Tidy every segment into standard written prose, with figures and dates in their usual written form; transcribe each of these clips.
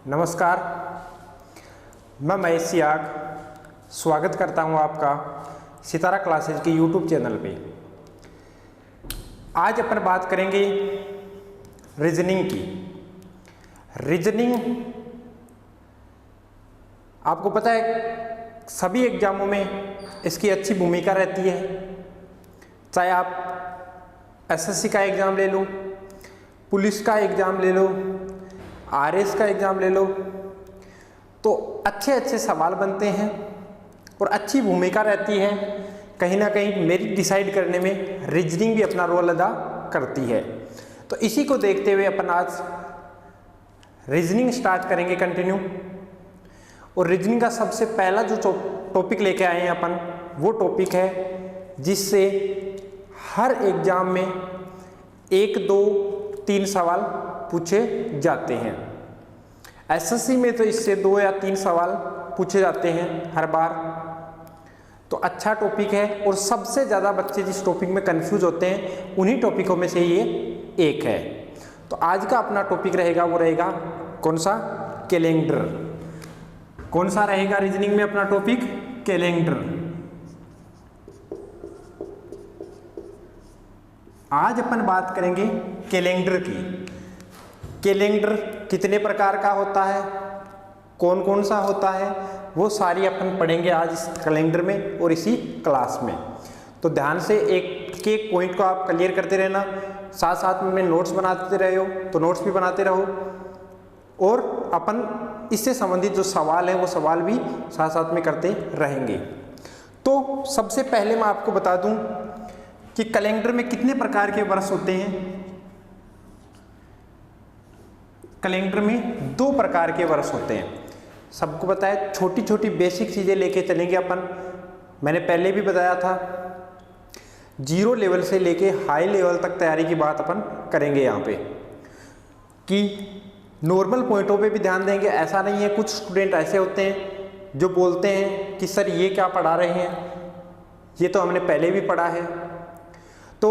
नमस्कार, मैं महेश सियाग स्वागत करता हूं आपका सितारा क्लासेज के यूट्यूब चैनल पे। आज अपन बात करेंगे रीजनिंग की। रीजनिंग आपको पता है सभी एग्जामों में इसकी अच्छी भूमिका रहती है। चाहे आप एसएससी का एग्ज़ाम ले लो, पुलिस का एग्ज़ाम ले लो, आरएस का एग्ज़ाम ले लो, तो अच्छे अच्छे सवाल बनते हैं और अच्छी भूमिका रहती है। कहीं ना कहीं मेरिट डिसाइड करने में रीजनिंग भी अपना रोल अदा करती है। तो इसी को देखते हुए अपन आज रीजनिंग स्टार्ट करेंगे कंटिन्यू। और रीजनिंग का सबसे पहला जो टॉपिक लेके आए हैं अपन, वो टॉपिक है जिससे हर एग्जाम में 1, 2, 3 सवाल पूछे जाते हैं। एसएससी में तो इससे 2 या 3 सवाल पूछे जाते हैं हर बार। तो अच्छा टॉपिक है और सबसे ज़्यादा बच्चे जिस टॉपिक में कंफ्यूज होते हैं उन्हीं टॉपिकों में से ये एक है। तो आज का अपना टॉपिक रहेगा वो रहेगा कौन सा? कैलेंडर। कौन सा रहेगा रीजनिंग में अपना टॉपिक? कैलेंडर। आज अपन बात करेंगे कैलेंडर की। कैलेंडर कितने प्रकार का होता है, कौन कौन सा होता है, वो सारी अपन पढ़ेंगे आज इस कैलेंडर में और इसी क्लास में। तो ध्यान से एक एक पॉइंट को आप क्लियर करते रहना, साथ साथ में नोट्स बनाते रहो तो नोट्स भी बनाते रहो, और अपन इससे संबंधित जो सवाल है वो सवाल भी साथ साथ में करते रहेंगे। तो सबसे पहले मैं आपको बता दूं कि कैलेंडर में कितने प्रकार के वर्ष होते हैं। कैलेंडर में 2 प्रकार के वर्ष होते हैं। सबको पता है, छोटी छोटी बेसिक चीज़ें लेके चलेंगे अपन। मैंने पहले भी बताया था, 0 लेवल से लेके हाई लेवल तक तैयारी की बात अपन करेंगे यहाँ पे, कि नॉर्मल पॉइंटों पे भी ध्यान देंगे। ऐसा नहीं है, कुछ स्टूडेंट ऐसे होते हैं जो बोलते हैं कि सर ये क्या पढ़ा रहे हैं, ये तो हमने पहले भी पढ़ा है। तो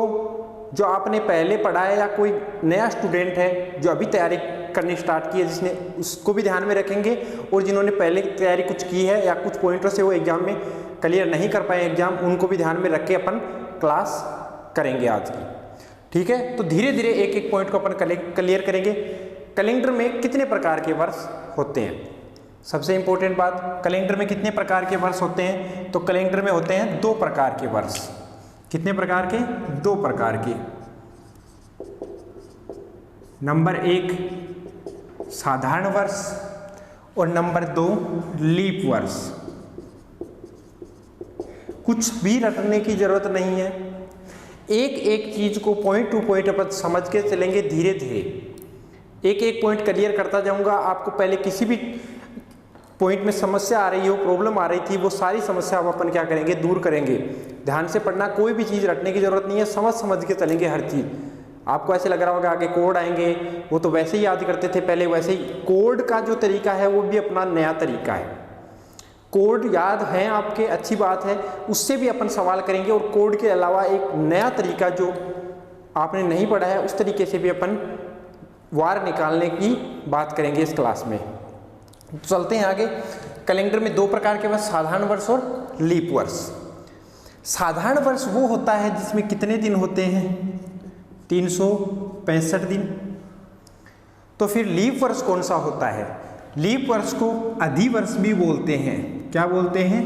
जो आपने पहले पढ़ा है या कोई नया स्टूडेंट है जो अभी तैयारी करनी स्टार्ट की है, जिसने उसको भी ध्यान में रखेंगे, और जिन्होंने पहले तैयारी कुछ की है या कुछ पॉइंटों से वो एग्जाम में क्लियर नहीं कर पाए एग्जाम, उनको भी ध्यान में रख के अपन क्लास करेंगे आज की। ठीक है, तो धीरे धीरे एक एक पॉइंट को अपन क्लियर करेंगे। कैलेंडर में कितने प्रकार के वर्ष होते हैं? सबसे इंपॉर्टेंट बात, कैलेंडर में कितने प्रकार के वर्ष होते हैं? तो कैलेंडर में होते हैं 2 प्रकार के वर्ष। कितने प्रकार के? 2 प्रकार के। नंबर 1 साधारण वर्ष और नंबर 2 लीप वर्ष। कुछ भी रटने की जरूरत नहीं है, एक एक चीज को पॉइंट टू पॉइंट अपन समझ के चलेंगे। धीरे धीरे एक एक पॉइंट क्लियर करता जाऊंगा। आपको पहले किसी भी पॉइंट में समस्या आ रही हो, प्रॉब्लम आ रही थी, वो सारी समस्या अब अपन क्या करेंगे? दूर करेंगे। ध्यान से पढ़ना, कोई भी चीज़ रटने की जरूरत नहीं है, समझ समझ के चलेंगे हर चीज़। आपको ऐसे लग रहा होगा आगे कोड आएंगे, वो तो वैसे ही याद करते थे पहले, वैसे ही कोड का जो तरीका है वो भी अपना नया तरीका है। कोड याद है आपके, अच्छी बात है, उससे भी अपन सवाल करेंगे। और कोड के अलावा एक नया तरीका जो आपने नहीं पढ़ा है, उस तरीके से भी अपन वार निकालने की बात करेंगे इस क्लास में। चलते हैं आगे। कैलेंडर में 2 प्रकार के वर्ष, साधारण वर्ष और लीप वर्ष। साधारण वर्ष वो होता है जिसमें कितने दिन होते हैं? 365 दिन। तो फिर लीप वर्ष कौन सा होता है? लीप वर्ष को अधिवर्ष भी बोलते हैं। क्या बोलते हैं?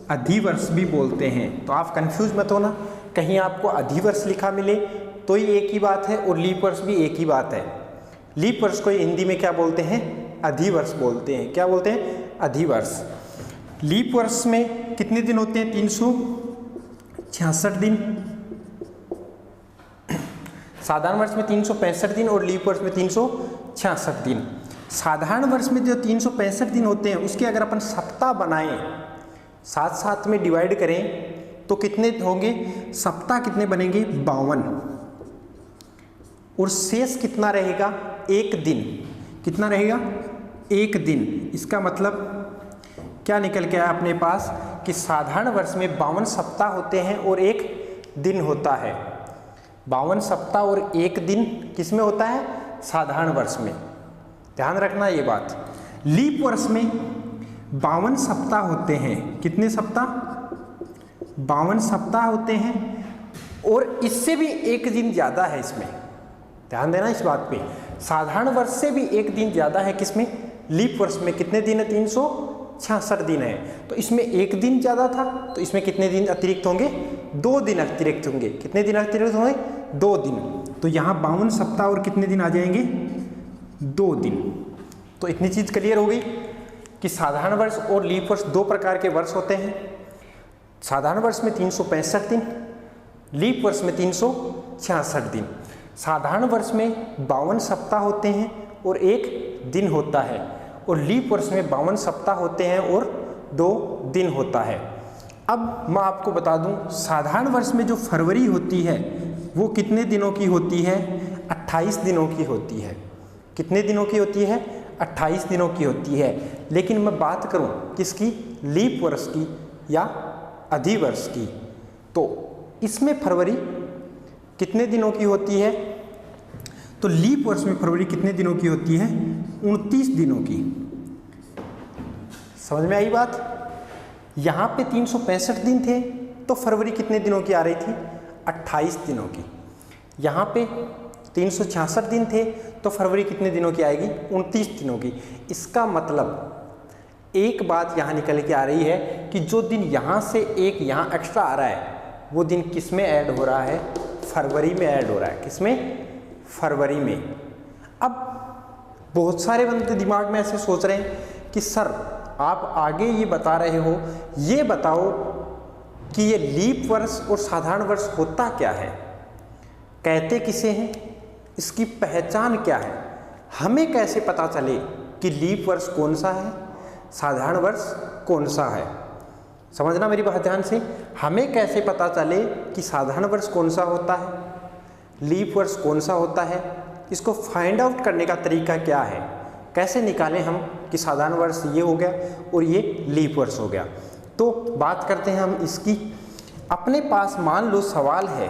अधिवर्ष भी बोलते हैं। तो आप कंफ्यूज मत होना, कहीं आपको अधिवर्ष लिखा मिले तो ही एक ही बात है और लीप वर्ष भी एक ही बात है। लीप वर्ष को हिंदी में क्या बोलते हैं? अधिवर्ष बोलते हैं। क्या बोलते हैं? अधिवर्ष। लीप वर्ष में कितने दिन होते हैं? 366 दिन। साधारण वर्ष में 365 दिन और लीप वर्ष में 366 दिन। साधारण वर्ष में जो 365 दिन होते हैं उसके अगर अपन सप्ताह बनाएं, साथ साथ में डिवाइड करें तो कितने होंगे? सप्ताह कितने बनेंगे? 52। और शेष कितना रहेगा? 1 दिन। कितना रहेगा? 1 दिन। इसका मतलब क्या निकल के आया अपने पास कि साधारण वर्ष में 52 सप्ताह होते हैं और 1 दिन होता है। 52 सप्ताह और 1 दिन किस में होता है? साधारण वर्ष में। ध्यान रखना ये बात। लीप वर्ष में 52 सप्ताह होते हैं। कितने सप्ताह? 52 सप्ताह होते हैं और इससे भी एक दिन ज़्यादा है इसमें। ध्यान देना इस बात पे। साधारण वर्ष से भी एक दिन ज़्यादा है किसमें? लीप वर्ष में। कितने दिन है? 366 दिन है। तो इसमें एक दिन ज़्यादा था, तो इसमें कितने दिन अतिरिक्त होंगे? 2 दिन अतिरिक्त होंगे। कितने दिन अतिरिक्त होंगे? 2 दिन। तो यहाँ 52 सप्ताह और कितने दिन आ जाएंगे? 2 दिन। तो इतनी चीज़ क्लियर हो गई कि साधारण वर्ष और लीप वर्ष 2 प्रकार के वर्ष होते हैं। साधारण वर्ष में 365 दिन, लीप वर्ष में 366 दिन। साधारण वर्ष में 52 सप्ताह होते हैं और 1 दिन होता है, और लीप वर्ष में 52 सप्ताह होते हैं और 2 दिन होता है। अब मैं आपको बता दूं, साधारण वर्ष में जो फरवरी होती है वो कितने दिनों की होती है? 28 दिनों की होती है। कितने दिनों की होती है? 28 दिनों की होती है। लेकिन मैं बात करूं किसकी? लीप वर्ष की या अधिवर्ष की, तो इसमें फरवरी कितने दिनों की होती है? तो लीप वर्ष में फरवरी कितने दिनों की होती है? 29 दिनों की। समझ में आई बात? यहाँ पे 365 दिन थे तो फरवरी कितने दिनों की आ रही थी? 28 दिनों की। यहाँ पे 366 दिन थे तो फरवरी कितने दिनों की आएगी? 29 दिनों की। इसका मतलब एक बात यहाँ निकल के आ रही है कि जो दिन यहाँ से एक यहाँ एक्स्ट्रा आ रहा है वो दिन किस में ऐड हो रहा है? फरवरी में ऐड हो रहा है। किस में? फरवरी में। अब बहुत सारे बंदे दिमाग में ऐसे सोच रहे हैं कि सर आप आगे ये बता रहे हो, ये बताओ कि ये लीप वर्ष और साधारण वर्ष होता क्या है, कहते किसे हैं, इसकी पहचान क्या है, हमें कैसे पता चले कि लीप वर्ष कौन सा है, साधारण वर्ष कौन सा है। समझना मेरी बात ध्यान से। हमें कैसे पता चले कि साधारण वर्ष कौन सा होता है, लीप वर्ष कौन सा होता है, इसको फाइंड आउट करने का तरीका क्या है, कैसे निकालें हम कि साधारण वर्ष ये हो गया और ये लीप वर्ष हो गया। तो बात करते हैं हम इसकी। अपने पास मान लो सवाल है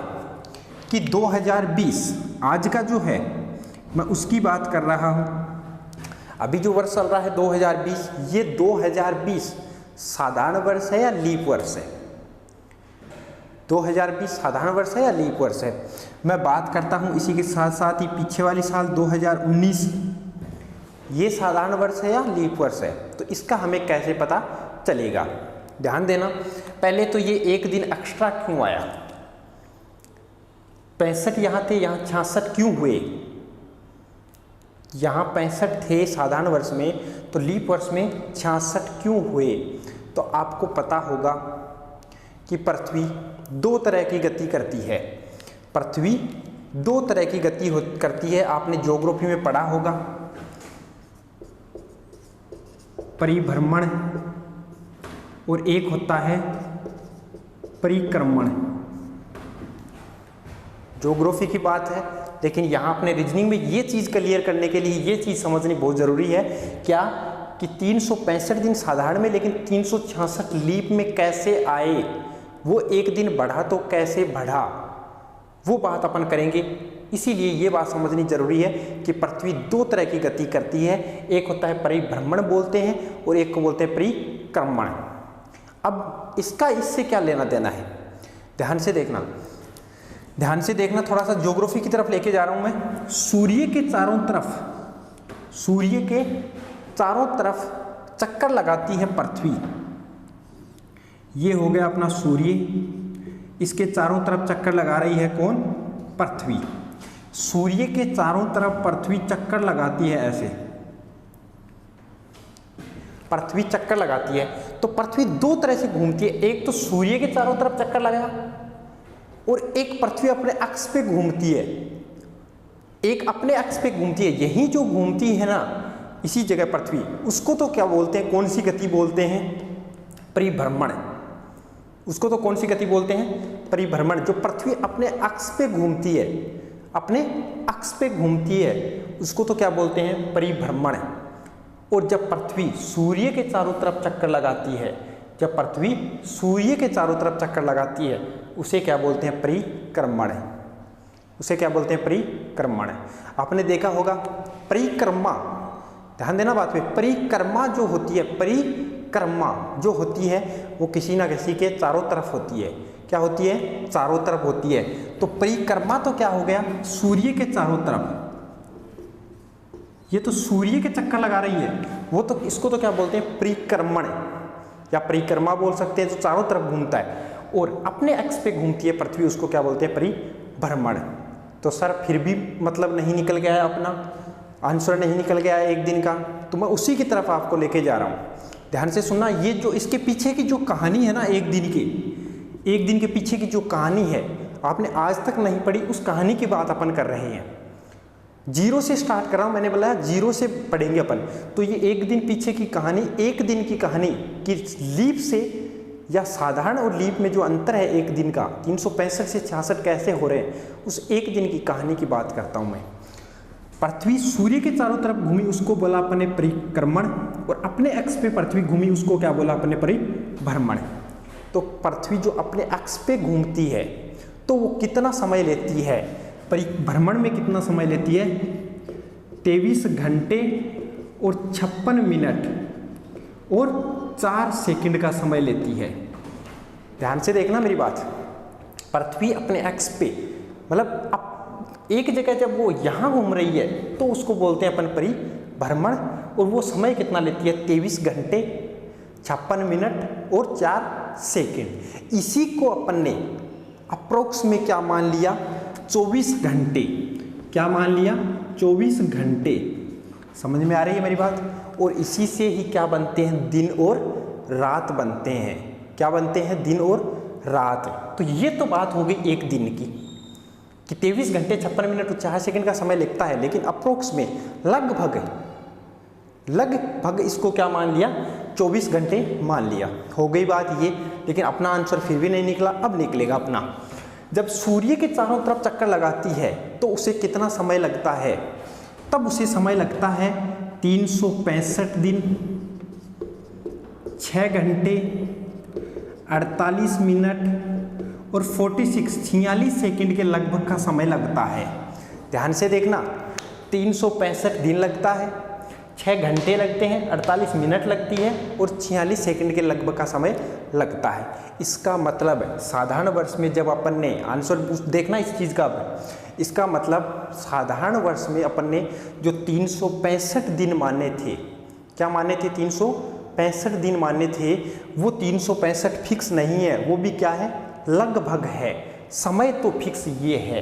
कि 2020 आज का जो है, मैं उसकी बात कर रहा हूँ। अभी जो वर्ष चल रहा है 2020, ये 2020 साधारण वर्ष है या लीप वर्ष है? 2020 साधारण वर्ष है या लीप वर्ष है? मैं बात करता हूँ इसी के साथ साथ ही पीछे वाली साल 2019, ये साधारण वर्ष है या लीप वर्ष है? तो इसका हमें कैसे पता चलेगा? ध्यान देना। पहले तो ये एक दिन एक्स्ट्रा क्यों आया? 65 यहाँ थे, यहाँ 66 क्यों हुए? यहाँ 65 थे साधारण वर्ष में, तो लीप वर्ष में 66 क्यों हुए? तो आपको पता होगा कि पृथ्वी 2 तरह की गति करती है। पृथ्वी 2 तरह की गति करती है। आपने ज्योग्राफी में पढ़ा होगा, परिभ्रमण और एक होता है परिक्रमण। ज्योग्राफी की बात है, लेकिन यहाँ अपने रीजनिंग में ये चीज़ क्लियर करने के लिए ये चीज़ समझनी बहुत ज़रूरी है। क्या कि 365 दिन साधारण में, लेकिन 366 लीप में कैसे आए, वो एक दिन बढ़ा तो कैसे बढ़ा, वो बात अपन करेंगे। इसीलिए ये बात समझनी जरूरी है कि पृथ्वी 2 तरह की गति करती है। एक होता है परिभ्रमण बोलते हैं और एक को बोलते हैं परिक्रमण। अब इसका इससे क्या लेना देना है? ध्यान से देखना, ध्यान से देखना। थोड़ा सा ज्योग्राफी की तरफ लेके जा रहा हूं मैं। सूर्य के चारों तरफ, सूर्य के चारों तरफ चक्कर लगाती है पृथ्वी। ये हो गया अपना सूर्य, इसके चारों तरफ चक्कर लगा रही है कौन? पृथ्वी। सूर्य के चारों तरफ पृथ्वी चक्कर लगाती है ऐसे, पृथ्वी चक्कर लगाती है। तो पृथ्वी 2 तरह से घूमती है। एक तो सूर्य के चारों तरफ चक्कर लगाया और एक पृथ्वी अपने अक्ष पे घूमती है, एक अपने अक्ष पे घूमती है। यही जो घूमती है ना, इसी जगह पृथ्वी, उसको तो क्या बोलते हैं, कौन सी गति बोलते हैं? परिभ्रमण। उसको तो कौन सी गति बोलते हैं? परिभ्रमण। जो पृथ्वी अपने अक्ष पे घूमती है, अपने अक्ष पे घूमती है, उसको तो क्या बोलते हैं? परिभ्रमण। और जब पृथ्वी सूर्य के चारों तरफ चक्कर लगाती है, जब पृथ्वी सूर्य के चारों तरफ चक्कर लगाती है, उसे क्या बोलते हैं? परिक्रमण। उसे क्या बोलते हैं? परिक्रमण। आपने देखा होगा परिक्रमा ध्यान देना बात पे, परिक्रमा जो होती है, परिक्रमा जो होती है वो किसी ना किसी के चारों तरफ होती है। क्या होती है? चारों तरफ होती है। तो परिक्रमा तो क्या हो गया? सूर्य के चारों तरफ। ये तो सूर्य के चक्कर लगा रही है, वो तो इसको तो क्या बोलते हैं? परिक्रमण या परिक्रमा बोल सकते हैं, जो चारों तरफ घूमता है। और अपने एक्स पे घूमती है पृथ्वी, उसको क्या बोलते हैं? परिभ्रमण। तो सर फिर भी मतलब नहीं निकल गया है, अपना आंसर नहीं निकल गया है एक दिन का, तो मैं उसी की तरफ आपको लेके जा रहा हूँ। ध्यान से सुनना, ये जो इसके पीछे की जो कहानी है ना, एक दिन के पीछे की जो कहानी है, आपने आज तक नहीं पढ़ी, उस कहानी की बात अपन कर रहे हैं। जीरो से स्टार्ट कर रहा हूँ, मैंने बोला जीरो से पढ़ेंगे अपन। तो ये एक दिन पीछे की कहानी, एक दिन की कहानी कि लीप से या साधारण और लीप में जो अंतर है एक दिन का, 365 से 66 कैसे हो रहे हैं, उस एक दिन की कहानी की बात करता हूँ मैं। पृथ्वी सूर्य के चारों तरफ घूमी, उसको बोला अपने परिक्रमण, और अपने एक्स पे पृथ्वी घूमी, उसको क्या बोला? अपने परिभ्रमण। तो पृथ्वी जो अपने एक्स पे घूमती है तो वो कितना समय लेती है? परिभ्रमण में कितना समय लेती है? 23 घंटे और 56 मिनट और 4 सेकंड का समय लेती है। ध्यान से देखना मेरी बात। पृथ्वी अपने एक्स पे, मतलब अब एक जगह जब वो यहाँ घूम रही है तो उसको बोलते हैं अपन परिभ्रमण, और वो समय कितना लेती है? 23 घंटे 56 मिनट और 4 सेकंड। इसी को अपन ने अप्रोक्स में क्या मान लिया? 24 घंटे। क्या मान लिया? 24 घंटे। समझ में आ रही है मेरी बात? और इसी से ही क्या बनते हैं? दिन और रात बनते हैं। क्या बनते हैं? दिन और रात। तो ये तो बात हो गई एक दिन की कि 23 घंटे 56 मिनट और 4 सेकंड का समय लगता है, लेकिन अप्रोक्स में लगभग इसको क्या मान लिया? 24 घंटे मान लिया। हो गई बात ये, लेकिन अपना आंसर फिर भी नहीं निकला। अब निकलेगा अपना। जब सूर्य के चारों तरफ चक्कर लगाती है तो उसे कितना समय लगता है? तब उसे समय लगता है 365 दिन 6 घंटे 48 मिनट और 46 सेकंड के लगभग का समय लगता है। ध्यान से देखना, 365 दिन लगता है, 6 घंटे लगते हैं, 48 मिनट लगती है और 46 सेकंड के लगभग का समय लगता है। इसका मतलब साधारण वर्ष में जब अपन ने आंसर देखना इस चीज़ का, इसका मतलब साधारण वर्ष में अपन ने जो 365 दिन माने थे, क्या माने थे? 365 दिन माने थे। वो 365 फिक्स नहीं है, वो भी क्या है? लगभग है। समय तो फिक्स ये है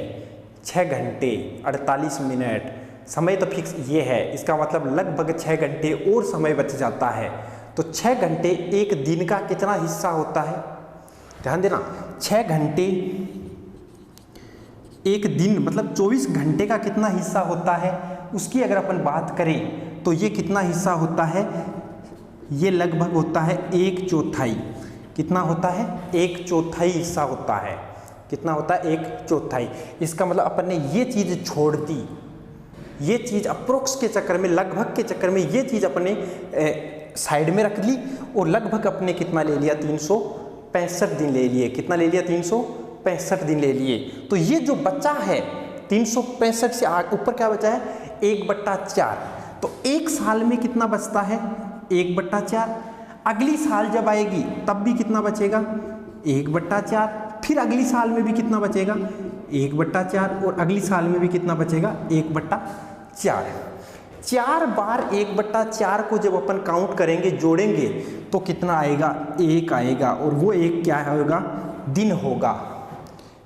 6 घंटे 48 मिनट, समय तो फिक्स ये है। इसका मतलब लगभग 6 घंटे और समय बच जाता है। तो 6 घंटे एक दिन का कितना हिस्सा होता है? ध्यान देना, 6 घंटे एक दिन मतलब 24 घंटे का कितना हिस्सा होता है, उसकी अगर अपन बात करें तो ये कितना हिस्सा होता है? ये लगभग होता है 1/4। कितना होता है? 1/4 हिस्सा होता है। कितना होता है? 1/4। इसका मतलब अपन ने ये चीज़ छोड़ दी, ये चीज़ अप्रोक्स के चक्कर में, लगभग के चक्कर में ये चीज़ अपने साइड में रख ली और लगभग अपने कितना ले लिया? 365 दिन ले लिए। कितना ले लिया? 365 दिन ले लिए। तो ये जो बचा है 365 से ऊपर क्या बचा है? 1/4। तो एक साल में कितना बचता है? 1/4। अगली साल जब आएगी तब भी कितना बचेगा? 1/4। फिर अगली साल में भी कितना बचेगा? 1/4। और अगली साल में भी कितना बचेगा? 1/4। 4 बार 1/4 को जब अपन काउंट करेंगे, जोड़ेंगे, तो कितना आएगा? 1 आएगा। और वो 1 क्या होगा? दिन होगा।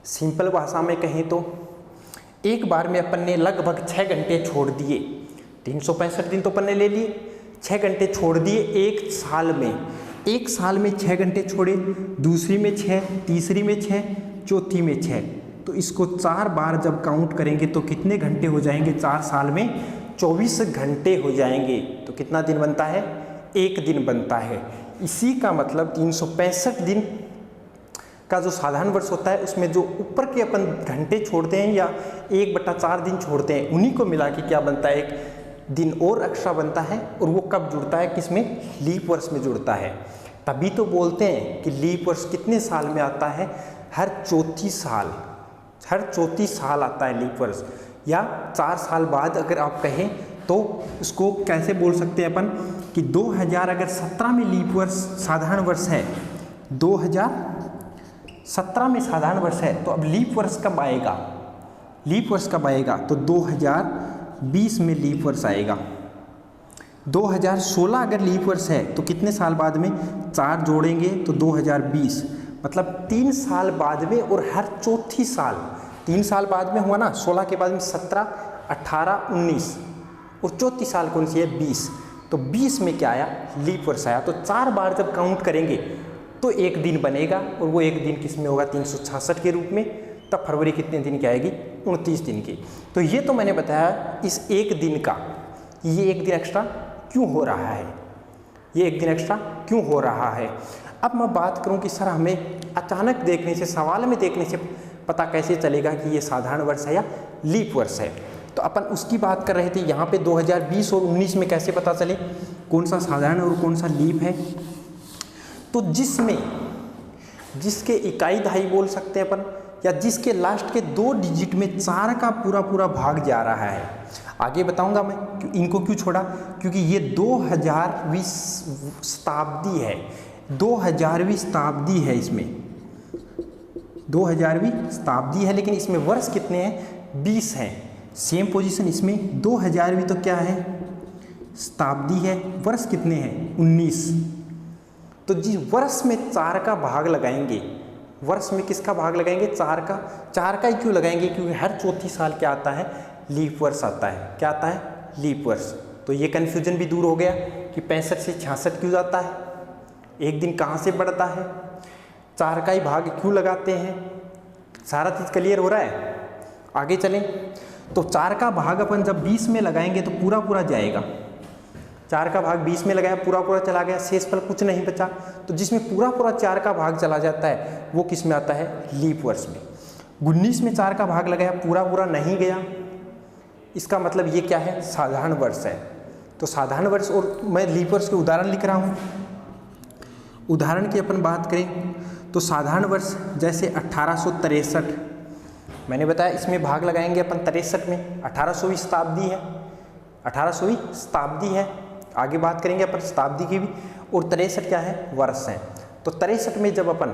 सिंपल भाषा में कहें तो एक बार में अपन ने लगभग 6 घंटे छोड़ दिए। 365 दिन तो अपन ने ले लिए, 6 घंटे छोड़ दिए एक साल में। एक साल में 6 घंटे छोड़े, दूसरी में 6, तीसरी में 6, चौथी में 6। तो इसको 4 बार जब काउंट करेंगे तो कितने घंटे हो जाएंगे? 4 साल में 24 घंटे हो जाएंगे। तो कितना दिन बनता है? 1 दिन बनता है। इसी का मतलब 365 दिन का जो साधारण वर्ष होता है उसमें जो ऊपर के अपन घंटे छोड़ते हैं या 1/4 दिन छोड़ते हैं, उन्हीं को मिला के क्या बनता है? एक दिन और एक्स्ट्रा बनता है। और वो कब जुड़ता है? किसमें? लीप वर्ष में जुड़ता है। तभी तो बोलते हैं कि लीप वर्ष कितने साल में आता है? हर चौथी साल आता है लीप वर्ष। या 4 साल बाद अगर आप कहें तो उसको कैसे बोल सकते हैं अपन कि 2000 अगर 17 में लीप वर्ष साधारण वर्ष है, 2017 में साधारण वर्ष है, तो अब लीप वर्ष कब आएगा, लीप वर्ष कब आएगा, तो 2020 में लीप वर्ष आएगा। 2016 अगर लीप वर्ष है तो कितने साल बाद में, 4 जोड़ेंगे तो 2020, मतलब 3 साल बाद में, और हर चौथी साल 3 साल बाद में हुआ ना, 16 के बाद में 17, 18, 19, और चौथी साल कौन सी है, 20, तो 20 में क्या आया, लीप वर्ष आया। तो 4 बार जब काउंट करेंगे तो एक दिन बनेगा, और वो एक दिन किस में होगा, 366 के रूप में। तब फरवरी कितने दिन की आएगी, 29 दिन की। तो ये तो मैंने बताया इस एक दिन का, ये एक दिन एक्स्ट्रा क्यों हो रहा है, ये एक दिन एक्स्ट्रा क्यों हो रहा है। अब मैं बात करूं कि सर हमें अचानक देखने से, सवाल में देखने से पता कैसे चलेगा कि ये साधारण वर्ष है या लीप वर्ष है। तो अपन उसकी बात कर रहे थे, यहाँ पे 2020 और 19 में कैसे पता चले कौन सा साधारण और कौन सा लीप है। तो जिसके इकाई दहाई बोल सकते हैं अपन, या जिसके लास्ट के 2 डिजिट में 4 का पूरा भाग जा रहा है। आगे बताऊंगा मैं इनको क्यों छोड़ा, क्योंकि ये 2000वीं शताब्दी है, 2000वीं शताब्दी है, इसमें 2000वीं शताब्दी है, लेकिन इसमें वर्ष कितने हैं, 20 हैं। सेम पोजीशन इसमें 2000वीं तो क्या है, शताब्दी है, वर्ष कितने हैं, 19। तो जिस वर्ष में 4 का भाग लगाएंगे, वर्ष में किसका भाग लगाएंगे, 4 का ही क्यों लगाएंगे, क्योंकि हर चौथी साल क्या आता है, लीप वर्ष आता है। क्या आता है, लीप वर्ष। तो ये कन्फ्यूजन भी दूर हो गया कि 65 से 66 क्यों जाता है, एक दिन कहाँ से बढ़ता है, 4 का ही भाग क्यों लगाते हैं, सारा चीज़ क्लियर हो रहा है। आगे चलें तो 4 का भाग अपन जब 20 में लगाएंगे तो पूरा जाएगा, 4 का भाग 20 में लगाया, पूरा चला गया, शेष पर कुछ नहीं बचा। तो जिसमें पूरा 4 का भाग चला जाता है वो किस में आता है, लीप वर्ष में। 19 में 4 का भाग लगाया, पूरा नहीं गया, इसका मतलब ये क्या है, साधारण वर्ष है। तो साधारण वर्ष, और मैं लीप वर्ष के उदाहरण लिख रहा हूँ। उदाहरण की अपन बात करें तो साधारण वर्ष जैसे 1863, मैंने बताया इसमें भाग लगाएंगे अपन 63 में, 1800वीं शताब्दी है, 1800वीं शताब्दी है। आगे बात करेंगे अपन शताब्दी की भी, और 63 क्या है, वर्ष है। तो 63 में जब अपन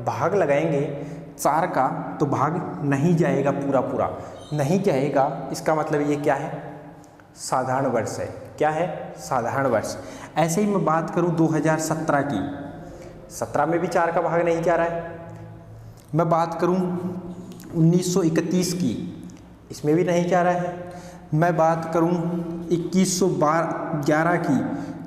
भाग लगाएंगे 4 का, तो भाग नहीं जाएगा, पूरा नहीं जाएगा, इसका मतलब ये क्या है, साधारण वर्ष है। क्या है, साधारण वर्ष। ऐसे ही मैं बात करूं 2017 की, 17 में भी 4 का भाग नहीं जा रहा है। मैं बात करूं 1931 की, इसमें भी नहीं जा रहा है। मैं बात करूं 2111 की,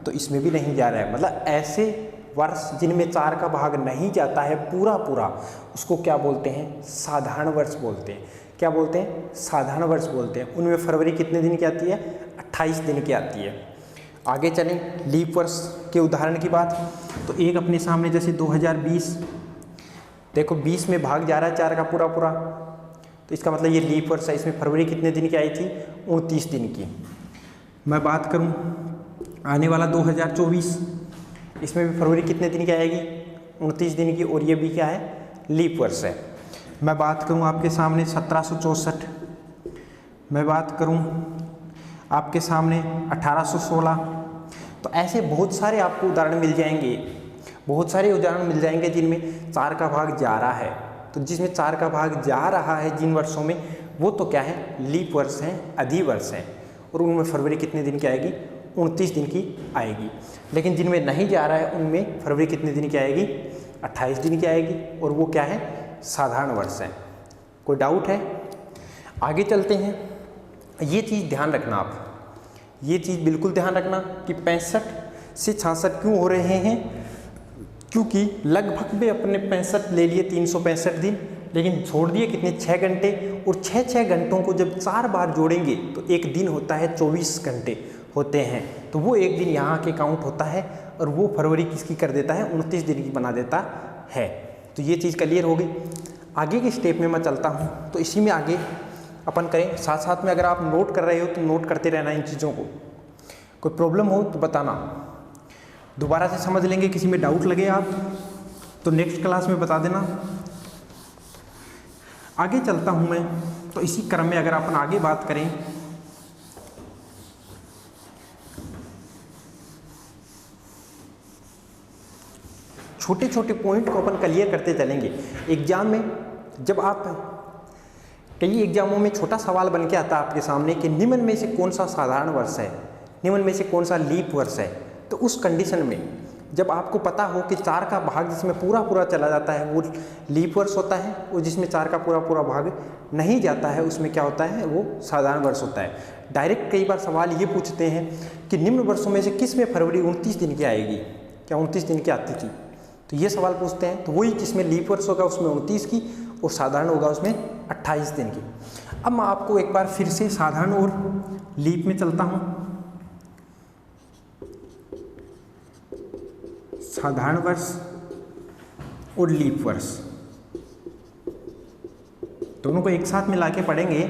तो इसमें भी नहीं जा रहा है। मतलब ऐसे वर्ष जिनमें 4 का भाग नहीं जाता है पूरा, उसको क्या बोलते हैं, साधारण वर्ष बोलते हैं। क्या बोलते हैं, साधारण वर्ष बोलते हैं। उनमें फरवरी कितने दिन की आती है, 28 दिन की आती है। आगे चलें लीप वर्ष के उदाहरण की बात, तो एक अपने सामने जैसे 2020, देखो 20 में भाग जा रहा है 4 का पूरा, तो इसका मतलब ये लीप वर्ष है। इसमें फरवरी कितने दिन की आई थी, 29 दिन की। मैं बात करूं आने वाला 2024, इसमें भी फरवरी कितने दिन की आएगी, 29 दिन की, और ये भी क्या है, लीप वर्ष है। मैं बात करूं आपके सामने 1764, मैं बात करूं आपके सामने 1816। तो ऐसे बहुत सारे आपको उदाहरण मिल जाएंगे, बहुत सारे उदाहरण मिल जाएंगे जिनमें 4 का भाग जा रहा है। तो जिसमें 4 का भाग जा रहा है जिन वर्षों में, वो तो क्या है, लीप वर्ष हैं, अधिवर्ष हैं, और उनमें फरवरी कितने दिन की आएगी, 29 दिन की आएगी। लेकिन जिनमें नहीं जा रहा है उनमें फरवरी कितने दिन की आएगी, 28 दिन की आएगी, और वो क्या है, साधारण वर्ष है। कोई डाउट है? आगे चलते हैं। ये चीज़ ध्यान रखना, आप ये चीज़ बिल्कुल ध्यान रखना कि 65 से 66 क्यों हो रहे हैं, क्योंकि लगभग में अपने 65 ले लिए 365 दिन, लेकिन छोड़ दिए कितने, 6 घंटे, और 6 घंटों को जब 4 बार जोड़ेंगे तो एक दिन होता है, 24 घंटे होते हैं। तो वो एक दिन यहाँ के काउंट होता है, और वो फरवरी किसकी कर देता है, 29 दिन की बना देता है। तो ये चीज़ क्लियर होगी। आगे के स्टेप में मैं चलता हूँ, तो इसी में आगे अपन करें। साथ साथ में अगर आप नोट कर रहे हो तो नोट करते रहना इन चीज़ों को। कोई प्रॉब्लम हो तो बताना, दोबारा से समझ लेंगे। किसी में डाउट लगे आप तो नेक्स्ट क्लास में बता देना। आगे चलता हूँ मैं, तो इसी क्रम में अगर अपन आगे बात करें छोटे छोटे पॉइंट को अपन क्लियर करते चलेंगे। एग्जाम में जब आप कई एग्जामों में छोटा सवाल बन के आता है आपके सामने कि निम्न में से कौन सा साधारण वर्ष है, निम्न में से कौन सा लीप वर्ष है, तो उस कंडीशन में जब आपको पता हो कि 4 का भाग जिसमें पूरा पूरा चला जाता है वो लीप वर्ष होता है, और जिसमें 4 का पूरा पूरा भाग नहीं जाता है उसमें क्या होता है, वो साधारण वर्ष होता है। डायरेक्ट कई बार सवाल ये पूछते हैं कि निम्न वर्षों में से किस में फरवरी 29 दिन की आएगी, क्या 29 दिन की आती थी, तो ये सवाल पूछते हैं। तो वही जिसमें लीप वर्ष होगा उसमें 29 की और साधारण होगा उसमें 28 दिन की। अब मैं आपको एक बार फिर से साधारण और लीप में चलता हूँ। साधारण वर्ष और लीप वर्ष दोनों को एक साथ मिला के पढ़ेंगे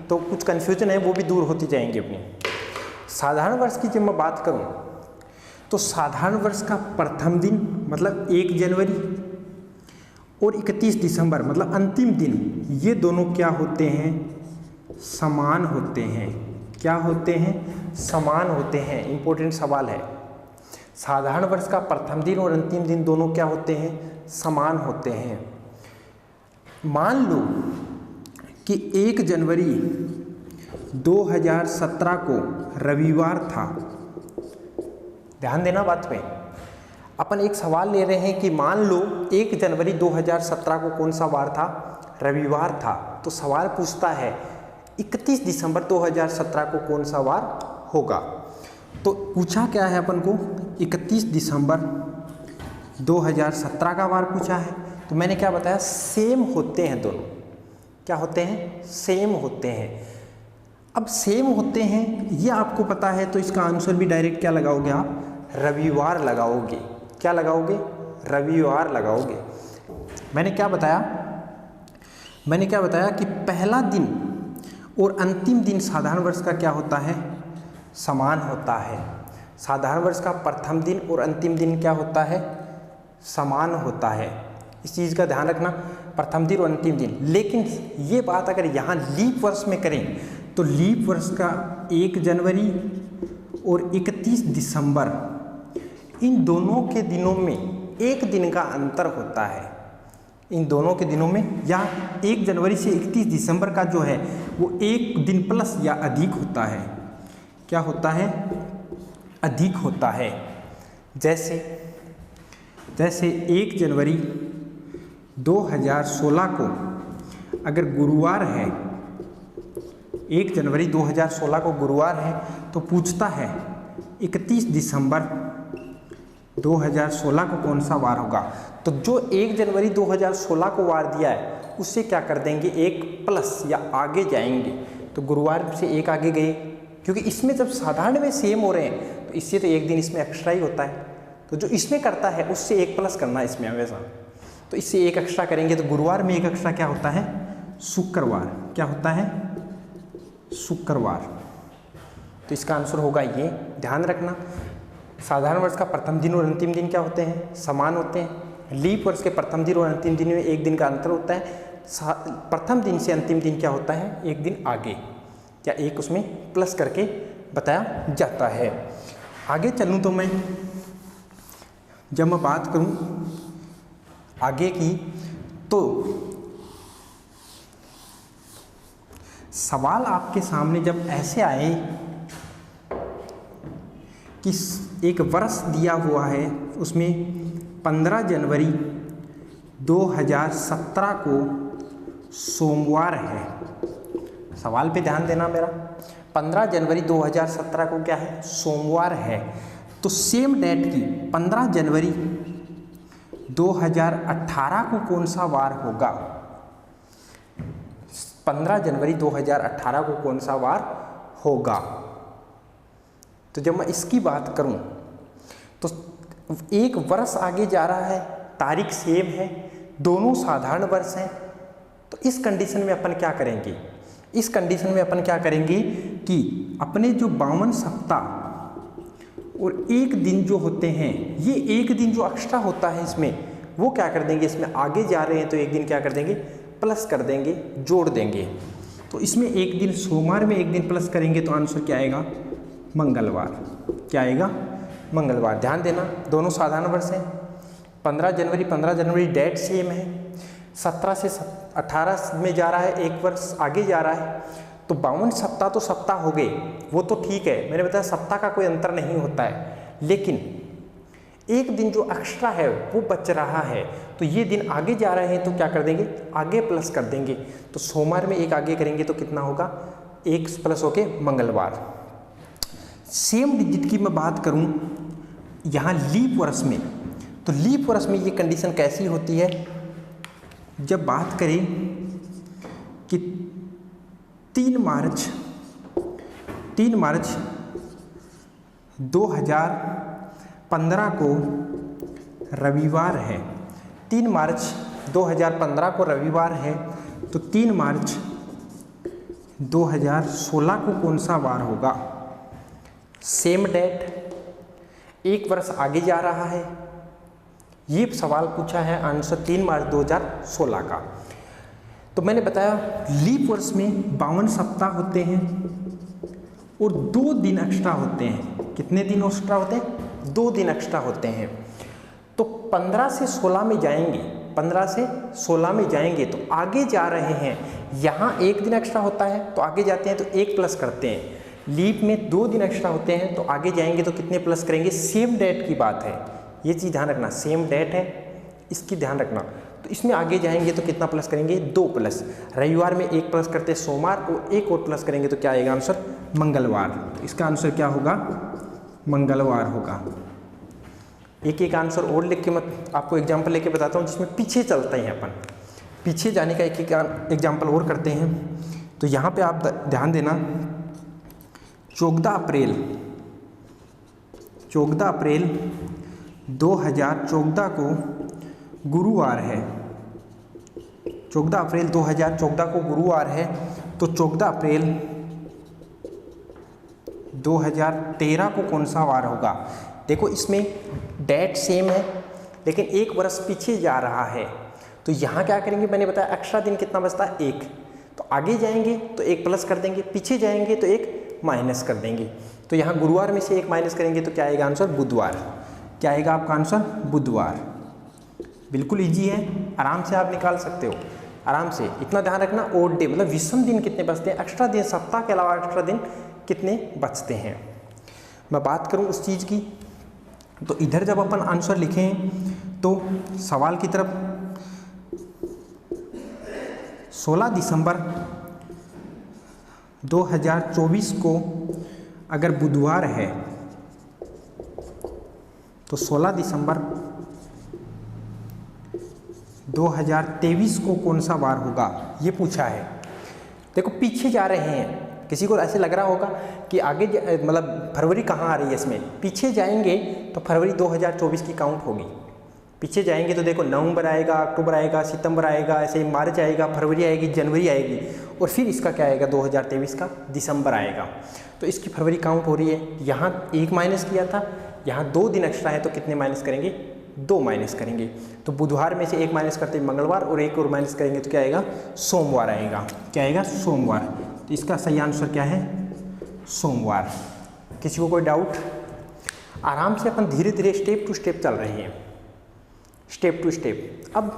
तो कुछ कन्फ्यूजन है वो भी दूर होती जाएंगी अपनी। साधारण वर्ष की जब मैं बात करूं तो साधारण वर्ष का प्रथम दिन मतलब 1 जनवरी और 31 दिसंबर मतलब अंतिम दिन, ये दोनों क्या होते हैं, समान होते हैं। क्या होते हैं, समान होते हैं। इंपॉर्टेंट सवाल है। साधारण वर्ष का प्रथम दिन और अंतिम दिन दोनों क्या होते हैं, समान होते हैं। मान लो कि 1 जनवरी 2017 को रविवार था। ध्यान देना बात में, अपन एक सवाल ले रहे हैं कि मान लो 1 जनवरी 2017 को कौन सा वार था, रविवार था। तो सवाल पूछता है 31 दिसंबर 2017 को कौन सा वार होगा। तो पूछा क्या है अपन को, 31 दिसंबर 2017 का वार पूछा है। तो मैंने क्या बताया, सेम होते हैं दोनों। क्या होते हैं, सेम होते हैं। अब सेम होते हैं ये आपको पता है तो इसका आंसर भी डायरेक्ट क्या लगाओगे आप, रविवार लगाओगे। क्या लगाओगे, रविवार लगाओगे। मैंने क्या बताया कि पहला दिन और अंतिम दिन साधारण वर्ष का क्या होता है, समान होता है। साधारण वर्ष का प्रथम दिन और अंतिम दिन क्या होता है, समान होता है। इस चीज़ का ध्यान रखना, प्रथम दिन और अंतिम दिन। लेकिन ये बात अगर यहाँ लीप वर्ष में करें तो लीप वर्ष का 1 जनवरी और 31 दिसंबर इन दोनों के दिनों में 1 दिन का अंतर होता है। इन दोनों के दिनों में या 1 जनवरी से 31 दिसंबर का जो है वो 1 दिन प्लस या अधिक होता है। क्या होता है, अधिक होता है। जैसे 1 जनवरी 2016 को अगर गुरुवार है, 1 जनवरी 2016 को गुरुवार है तो पूछता है 31 दिसंबर 2016 को कौन सा वार होगा। तो जो 1 जनवरी 2016 को वार दिया है उससे क्या कर देंगे, 1 प्लस या आगे जाएंगे। तो गुरुवार से 1 आगे गए, क्योंकि इसमें जब साधारण में सेम हो रहे हैं तो इससे तो 1 दिन इसमें एक्स्ट्रा ही होता है। तो जो इसमें करता है उससे 1 प्लस करना है इसमें हमेशा। तो इससे 1 एक्स्ट्रा करेंगे तो गुरुवार में 1 एक्स्ट्रा क्या होता है, शुक्रवार। क्या होता है, शुक्रवार। तो इसका आंसर होगा ये। ध्यान रखना, साधारण वर्ष का प्रथम दिन और अंतिम दिन क्या होते हैं, समान होते हैं। लीप वर्ष के प्रथम दिन और अंतिम दिन में 1 दिन का अंतर होता है। प्रथम दिन से अंतिम दिन क्या होता है, 1 दिन आगे या 1 उसमें प्लस करके बताया जाता है। आगे चलूँ तो मैं जब मैं बात करूँ आगे की तो सवाल आपके सामने जब ऐसे आए कि एक वर्ष दिया हुआ है उसमें 15 जनवरी 2017 को सोमवार है। सवाल पे ध्यान देना मेरा, 15 जनवरी 2017 को क्या है, सोमवार है। तो सेम डेट की 15 जनवरी 2018 को कौन सा वार होगा, 15 जनवरी 2018 को कौन सा वार होगा। तो जब मैं इसकी बात करूं तो 1 वर्ष आगे जा रहा है, तारीख सेम है, दोनों साधारण वर्ष हैं। तो इस कंडीशन में अपन क्या करेंगे, इस कंडीशन में अपन क्या करेंगे कि अपने जो 52 सप्ताह और 1 दिन जो होते हैं, ये 1 दिन जो एक्स्ट्रा होता है इसमें वो क्या कर देंगे, इसमें आगे जा रहे हैं तो 1 दिन क्या कर देंगे, प्लस कर देंगे, जोड़ देंगे। तो इसमें 1 दिन सोमवार में 1 दिन प्लस करेंगे तो आंसर क्या आएगा, मंगलवार। क्या आएगा, मंगलवार। ध्यान देना, दोनों साधारण वर्ष हैं। 15 जनवरी डेट सेम है, 17 से 18 में जा रहा है, एक वर्ष आगे जा रहा है, तो 52 सप्ताह तो सप्ताह हो गए, वो तो ठीक है, मैंने बताया सप्ताह का कोई अंतर नहीं होता है, लेकिन एक दिन जो एक्स्ट्रा है वो बच रहा है, तो ये दिन आगे जा रहे हैं तो क्या कर देंगे, आगे प्लस कर देंगे, तो सोमवार में एक आगे करेंगे तो कितना होगा, एक प्लस होके मंगलवार। सेम डिजिट की मैं बात करूं यहाँ लीप वर्ष में, तो लीप वर्ष में ये कंडीशन कैसी होती है, जब बात करें कि 3 मार्च 2015 को रविवार है, 3 मार्च 2015 को रविवार है, तो 3 मार्च 2016 को कौन सा वार होगा। सेम डेट, एक वर्ष आगे जा रहा है, ये सवाल पूछा है, आंसर 3 मार्च 2016 का। तो मैंने बताया लीप वर्ष में 52 सप्ताह होते हैं और 2 दिन एक्स्ट्रा होते हैं। कितने दिन एक्स्ट्रा होते हैं, 2 दिन एक्स्ट्रा होते हैं। तो 15 से 16 में जाएंगे, 15 से 16 में जाएंगे तो आगे जा रहे हैं, यहाँ 1 दिन एक्स्ट्रा होता है तो आगे जाते हैं तो 1 प्लस करते हैं, लीप में 2 दिन एक्स्ट्रा होते हैं तो आगे जाएंगे तो कितने प्लस करेंगे, सेम डेट की बात है, ये चीज़ ध्यान रखना, सेम डेट है, इसकी ध्यान रखना। तो इसमें आगे जाएंगे तो कितना प्लस करेंगे, 2 प्लस, रविवार में 1 प्लस करते हैं सोमवार, और 1 और प्लस करेंगे तो क्या आएगा आंसर, मंगलवार। तो इसका आंसर क्या होगा, मंगलवार होगा। एक आंसर और लिख के मैं आपको एग्जाम्पल लेके बताता हूँ जिसमें पीछे चलते हैं अपन, पीछे जाने का एक एग्जाम्पल और करते हैं। तो यहाँ पे आप ध्यान देना, 14 अप्रैल 2014 को गुरुवार है, 14 अप्रैल 2014 को गुरुवार है, तो 14 अप्रैल 2013 को कौन सा वार होगा। देखो इसमें डेट सेम है लेकिन 1 वर्ष पीछे जा रहा है, तो यहाँ क्या करेंगे, मैंने बताया एक्स्ट्रा दिन कितना बचता है, 1, तो आगे जाएंगे तो 1 प्लस कर देंगे, पीछे जाएंगे तो 1 माइनस कर देंगे। तो यहाँ गुरुवार में से 1 माइनस करेंगे तो क्या आएगा आंसर, बुधवार। क्या आएगा आपका आंसर, बुधवार। बिल्कुल इजी है, आराम से आप निकाल सकते हो, आराम से। इतना ध्यान रखना, ओड डे मतलब विषम दिन कितने बचते हैं, एक्स्ट्रा दिन, सप्ताह के अलावा एक्स्ट्रा दिन कितने बचते हैं। मैं बात करूं उस चीज़ की, तो इधर जब अपन आंसर लिखें तो सवाल की तरफ 16 दिसंबर 2024 को अगर बुधवार है तो 16 दिसंबर 2023 को कौन सा वार होगा, ये पूछा है। देखो पीछे जा रहे हैं, किसी को ऐसे लग रहा होगा कि आगे मतलब फरवरी कहाँ आ रही है, इसमें पीछे जाएंगे तो फरवरी 2024 की काउंट होगी। पीछे जाएंगे तो देखो नवंबर आएगा, अक्टूबर आएगा, सितंबर आएगा, ऐसे मार्च आएगा, फरवरी आएगी, जनवरी आएगी, और फिर इसका क्या आएगा 2023 का दिसंबर आएगा। तो इसकी फरवरी काउंट हो रही है, यहाँ 1 माइनस किया था, यहाँ 2 दिन एक्स्ट्रा है तो कितने माइनस करेंगे, 2 माइनस करेंगे। तो बुधवार में से 1 माइनस करते हैं मंगलवार, और 1 और माइनस करेंगे तो क्या आएगा, सोमवार आएगा। क्या आएगा, सोमवार। तो इसका सही आंसर क्या है, सोमवार। किसी को कोई डाउट, आराम से अपन धीरे धीरे स्टेप टू स्टेप चल रहे हैं, स्टेप टू स्टेप। अब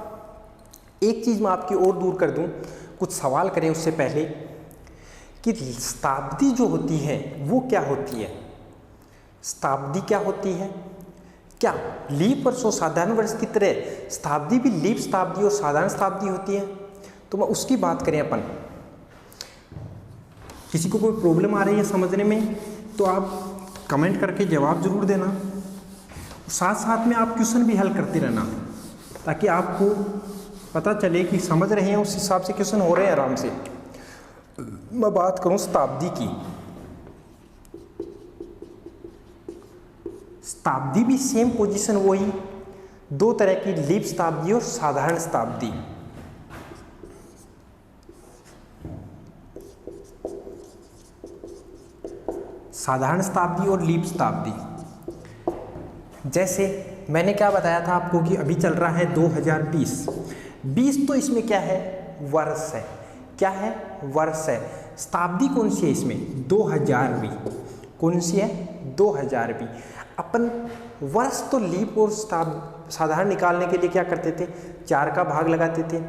एक चीज़ मैं आपकी और दूर कर दूं, कुछ सवाल करें उससे पहले कि शताब्दी जो होती है वो क्या होती है, शताब्दी क्या होती है, क्या लीप वर्ष और साधारण वर्ष की तरह शताब्दी भी लीप शताब्दी और साधारण शताब्दी होती है। तो मैं उसकी बात करें अपन, किसी को कोई प्रॉब्लम आ रही है समझने में तो आप कमेंट करके जवाब जरूर देना, साथ साथ में आप क्वेश्चन भी हल करते रहना ताकि आपको पता चले कि समझ रहे हैं, उस हिसाब से क्वेश्चन हो रहे हैं आराम से। मैं बात करूं शताब्दी की, शताब्दी भी सेम पोजीशन वही, 2 तरह की, लीप शताब्दी और साधारण शताब्दी। साधारण शताब्दी और लीप शताब्दी, जैसे मैंने क्या बताया था आपको कि अभी चल रहा है 2020, 20 तो इसमें क्या है, वर्ष है। क्या है, वर्ष है। शताब्दी कौन सी है इसमें, 2000वीं। कौन सी है, 2000वीं। अब अपन वर्ष तो लीप और साधारण निकालने के लिए क्या करते थे, 4 का भाग लगाते थे।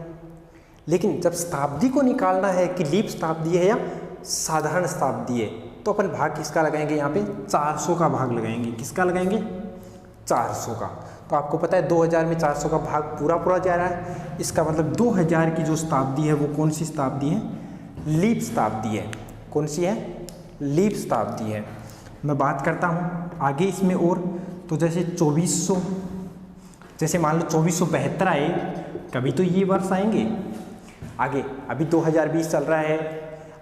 लेकिन जब शताब्दी को निकालना है कि लीप शताब्दी है या साधारण शताब्दी है, तो अपन भाग किसका लगाएंगे, यहाँ पे 400 का भाग लगाएंगे। किसका लगाएंगे, 400 का। तो आपको पता है 2000 में 400 का भाग पूरा जा रहा है, इसका मतलब 2000 की जो शताब्दी है वो कौन सी शताब्दी है, लीप शताब्दी है। कौन सी है, लीप शताब्दी है। मैं बात करता हूँ आगे इसमें और, तो जैसे 2400, जैसे मान लो 2472 आए, कभी तो ये वर्ष आएंगे आगे। अभी 2020 चल रहा है,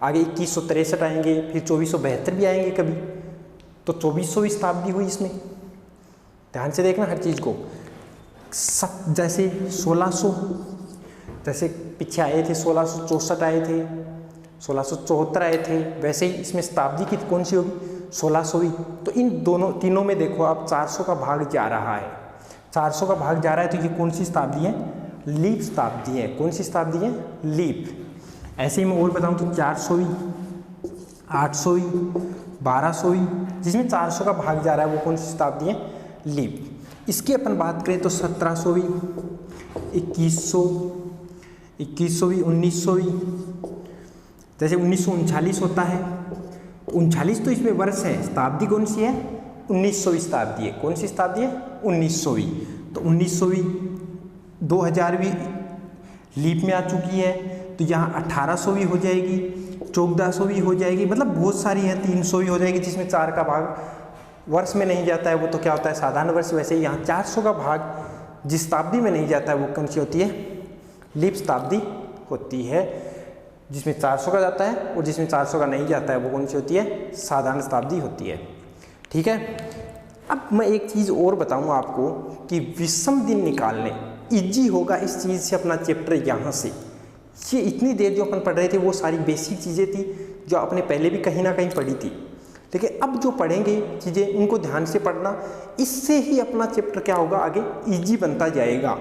आगे 2163 आएंगे, फिर 2472 भी आएंगे कभी। तो 2400वीं शताब्दी हुई इसमें। ध्यान से देखना हर चीज़ को। जैसे 1600, जैसे पीछे आए थे 1664 आए थे, 1674 आए थे, वैसे ही इसमें शताब्दी की कौन सी होगी, 1600वीं। तो इन तीनों में देखो आप 400 का भाग जा रहा है, 400 का भाग जा रहा है, तो ये कौन सी शताब्दी है, लीप शताब्दी है। कौन सी शताब्दी है, लीप। ऐसे ही मैं और बताऊं तो 400वीं, 800वीं, 1200वीं, जिसमें 400 का भाग जा रहा है वो कौन सी शताब्दी है, लीप। इसकी अपन बात करें तो 1700वीं, 2100वीं, 1900वीं। जैसे 1939 होता है, 39 तो इसमें वर्ष है, शताब्दी कौन सी है, 1900वीं शताब्दी है। कौन सी शताब्दी है, 1900वीं। तो 1900वीं 2000वीं लीप में आ चुकी है, तो यहाँ 1800वीं हो जाएगी, 1400वीं हो जाएगी, मतलब बहुत सारी है, 300वीं हो जाएगी, जिसमें 4 का भाग वर्ष में नहीं जाता है, वो तो क्या होता है, साधारण वर्ष। वैसे ही यहाँ 400 का भाग जिस शताब्दी में नहीं जाता है वो कौन सी होती है, लीप शताब्दी होती है। जिसमें 400 का जाता है और जिसमें 400 का नहीं जाता है वो कौन सी होती है, साधारण शताब्दी होती है। ठीक है। अब मैं एक चीज़ और बताऊँ आपको कि विषम दिन निकालने ईजी होगा इस चीज़ से अपना चैप्टर यहाँ से। ये इतनी देर जो अपन पढ़ रहे थे वो सारी बेसिक चीज़ें थी जो आपने पहले भी कहीं ना कहीं पढ़ी थी, लेकिन अब जो पढ़ेंगे चीज़ें उनको ध्यान से पढ़ना, इससे ही अपना चैप्टर क्या होगा, आगे इजी बनता जाएगा।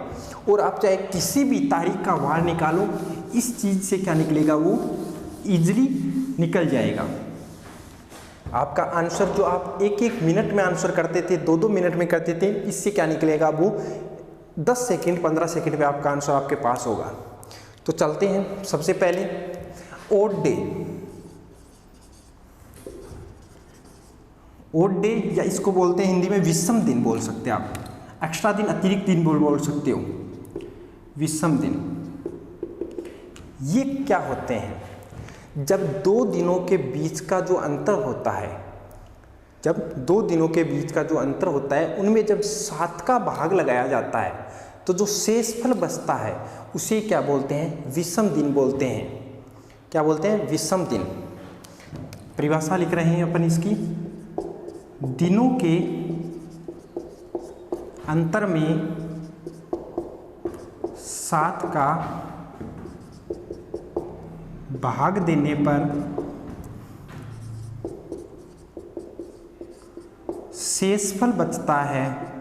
और आप चाहे किसी भी तारीख का वार निकालो, इस चीज़ से क्या निकलेगा, वो ईजिली निकल जाएगा। आपका आंसर जो आप 1-1 मिनट में आंसर करते थे, 2-2 मिनट में करते थे, इससे क्या निकलेगा, वो 10 सेकेंड 15 सेकेंड में आपका आंसर आपके पास होगा। तो चलते हैं। सबसे पहले ओड डे, ओड डे या इसको बोलते हैं हिंदी में विषम दिन बोल सकते हैं आप, एक्स्ट्रा दिन, अतिरिक्त दिन बोल सकते हो, विषम दिन। ये क्या होते हैं, जब 2 दिनों के बीच का जो अंतर होता है, जब 2 दिनों के बीच का जो अंतर होता है उनमें जब 7 का भाग लगाया जाता है तो जो शेषफल बचता है उसे क्या बोलते हैं, विषम दिन बोलते हैं। क्या बोलते हैं, विषम दिन। परिभाषा लिख रहे हैं अपन इसकी, दिनों के अंतर में 7 का भाग देने पर शेषफल बचता है,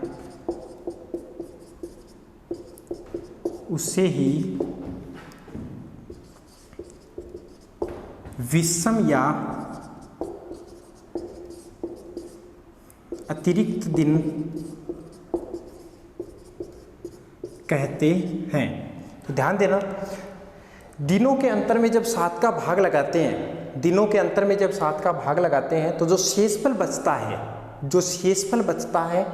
उसे ही विषम या अतिरिक्त दिन कहते हैं। तो ध्यान देना, दिनों के अंतर में जब 7 का भाग लगाते हैं, दिनों के अंतर में जब 7 का भाग लगाते हैं तो जो शेषफल बचता है, जो शेषफल बचता है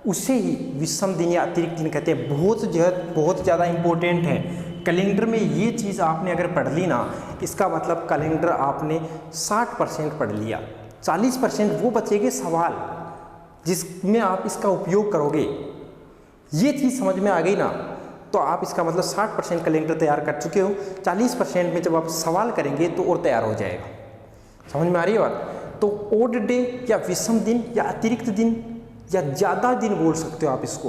उसे ही विषम दिन या अतिरिक्त दिन कहते हैं। बहुत ज़्यादा इम्पोर्टेंट है। कैलेंडर में ये चीज़ आपने अगर पढ़ ली ना, इसका मतलब कैलेंडर आपने 60% पढ़ लिया, 40% वो बचेंगे सवाल जिसमें आप इसका उपयोग करोगे। ये चीज़ समझ में आ गई ना, तो आप इसका मतलब 60% कैलेंडर तैयार कर चुके हो, 40% में जब आप सवाल करेंगे तो और तैयार हो जाएगा। समझ में आ रही है बात। तो ओड डे या विषम दिन या अतिरिक्त दिन या ज़्यादा दिन बोल सकते हो आप इसको,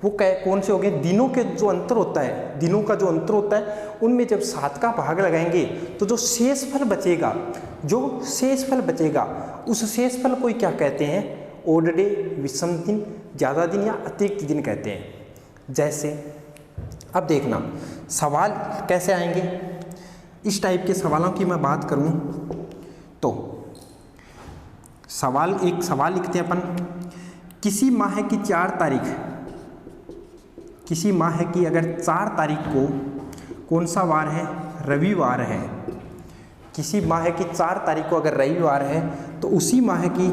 वो कौन से हो गए, दिनों के जो अंतर होता है, दिनों का जो अंतर होता है उनमें जब 7 का भाग लगाएंगे तो जो शेषफल बचेगा, जो शेषफल बचेगा उस शेषफल को क्या कहते हैं, ओड डे, विषम दिन, ज़्यादा दिन या अतिरिक्त दिन कहते हैं। जैसे अब देखना सवाल कैसे आएंगे, इस टाइप के सवालों की मैं बात करूं तो एक सवाल लिखते हैं अपन किसी माह की 4 तारीख, किसी माह की अगर 4 तारीख को कौन सा वार है? रविवार है। किसी माह की 4 तारीख को अगर रविवार है तो उसी माह की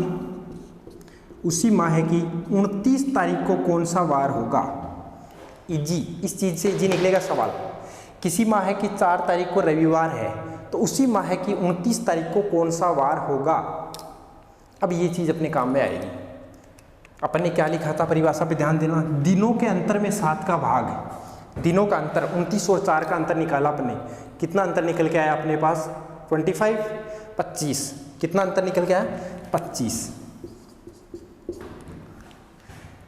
29 तारीख को कौन सा वार होगा? इजी, इस चीज़ से इजी निकलेगा सवाल। किसी माह की 4 तारीख को रविवार है तो उसी माह की 29 तारीख को कौन सा वार होगा? अब ये चीज़ अपने काम में आएगी। अपन ने क्या लिखा था परिभाषा पे ध्यान देना, दिनों के अंतर में 7 का भाग, दिनों का अंतर 29 और 4 का अंतर निकाला अपने, कितना अंतर निकल के आया अपने पास? 25, 25, कितना अंतर निकल के आया? 25।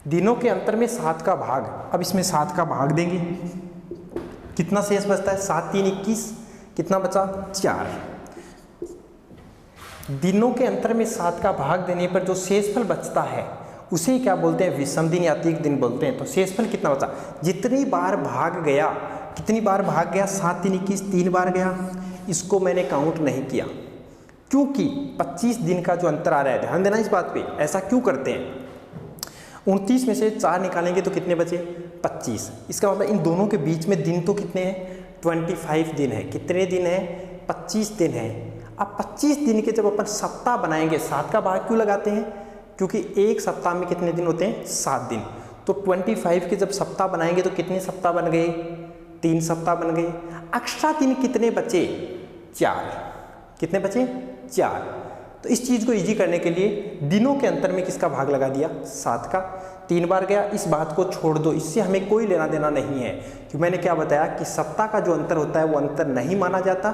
दिनों के अंतर में 7 का भाग, अब इसमें 7 का भाग देंगे, कितना शेष बचता है? 7 3 21, कितना बचा? 4। दिनों के अंतर में 7 का भाग देने पर जो शेषफल बचता है उसे क्या बोलते हैं? विषम दिन या अतिरिक्त दिन बोलते हैं। तो शेषफल कितना बचा? जितनी बार भाग गया, कितनी बार भाग गया? 7 3 21, 3 बार गया। इसको मैंने काउंट नहीं किया क्योंकि 25 दिन का जो अंतर आ रहा है, ध्यान देना इस बात पे। ऐसा क्यों करते हैं? 29 में से 4 निकालेंगे तो कितने बचे? 25। इसका मतलब इन दोनों के बीच में दिन तो कितने हैं? 25 दिन है। कितने दिन है? 25 दिन है। अब 25 दिन के जब अपन सप्ताह बनाएंगे, 7 का भाग क्यों लगाते हैं? क्योंकि एक सप्ताह में कितने दिन होते हैं? 7 दिन। तो 25 के जब सप्ताह बनाएंगे तो कितने सप्ताह बन गए? 3 सप्ताह बन गए। एक्स्ट्रा दिन कितने बचे? 4। कितने बचे? 4। तो इस चीज़ को इजी करने के लिए दिनों के अंतर में किसका भाग लगा दिया? 7 का। 3 बार गया, इस बात को छोड़ दो, इससे हमें कोई लेना देना नहीं है। कि मैंने क्या बताया कि सप्ताह का जो अंतर होता है वो अंतर नहीं माना जाता,